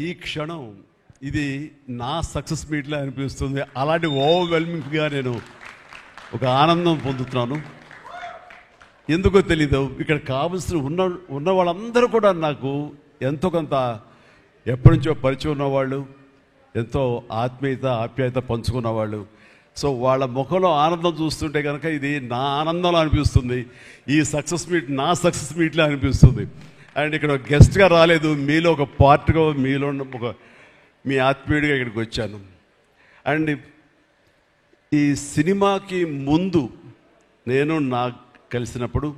ఈ క్షణం ఇది నా సక్సెస్ మీట్లా అనిపిస్తుంది. అలాంటి ఓవర్వెల్మింగ్గా నేను ఒక ఆనందం పొందుతున్నాను. ఎందుకో తెలీదు, ఇక్కడ కావలసిన ఉన్న వాళ్ళందరూ కూడా నాకు ఎంతో కొంత ఎప్పటి నుంచో పరిచయం ఉన్నవాళ్ళు, ఎంతో ఆప్యాయత పంచుకున్నవాళ్ళు. సో వాళ్ళ ముఖంలో ఆనందం చూస్తుంటే కనుక ఇది నా ఆనందంలో అనిపిస్తుంది. ఈ సక్సెస్ మీట్ నా సక్సెస్ మీట్లా అనిపిస్తుంది. అండ్ ఇక్కడ గెస్ట్గా రాలేదు, మీలో ఒక పార్ట్గా, మీలో ఒక మీ ఆత్మీయుడిగా ఇక్కడికి వచ్చాను. అండ్ ఈ సినిమాకి ముందు నేను నాకు కలిసినప్పుడు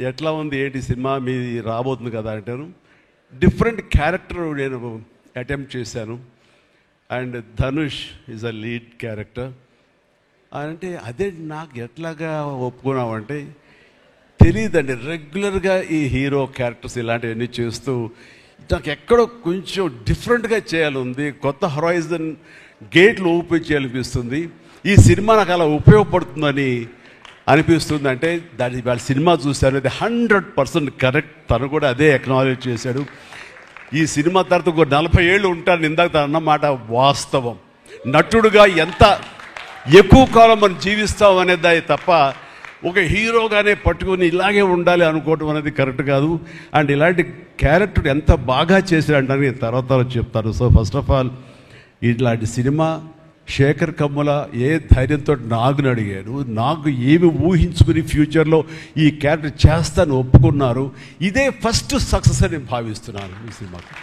ఎట్లా ఉంది ఏంటి సినిమా మీది రాబోతుంది కదా అంటాను. డిఫరెంట్ క్యారెక్టర్ నేను అటెంప్ట్ చేశాను. And Dhanush is a lead character. అంటే అదే నాకు ఎట్లాగా ఒప్పుకున్నామంటే తెలియదండి. రెగ్యులర్గా ఈ హీరో క్యారెక్టర్స్ ఇలాంటివన్నీ చేస్తూ నాకు ఎక్కడో కొంచెం డిఫరెంట్గా చేయాలి, కొత్త హొరైజన్ గేట్లు ఓపెన్ చేయాలనిపిస్తుంది. ఈ సినిమా నాకు అలా ఉపయోగపడుతుందని అనిపిస్తుంది. అంటే దాని వాళ్ళ సినిమా చూశారు, అది 100% కరెక్ట్. తను కూడా అదే అక్నాలెడ్జ్ చేశాడు. ఈ సినిమా తర్వాత ఒక 40 ఏళ్ళు ఉంటాను ఇందాక తను అన్నమాట వాస్తవం. నటుడుగా ఎంత ఎక్కువ కాలం మనం జీవిస్తాం అనేది తప్ప ఒక హీరోగానే పట్టుకుని ఇలాగే ఉండాలి అనుకోవటం అనేది కరెక్ట్ కాదు. అండ్ ఇలాంటి క్యారెక్టర్ ఎంత బాగా చేశాడంటే నేను తర్వాత చెప్తాను. సో ఫస్ట్ ఆఫ్ ఆల్ ఇలాంటి సినిమా శేఖర్ కమ్ముల ఏ ధైర్యంతో నాగుని అడిగాడు, నాకు ఏమి ఊహించుకుని ఫ్యూచర్లో ఈ క్యారెక్టర్ చేస్తాను ఒప్పుకున్నారు. ఇదే ఫస్ట్ సక్సెస్ అని నేను భావిస్తున్నాను ఈ సినిమాకి.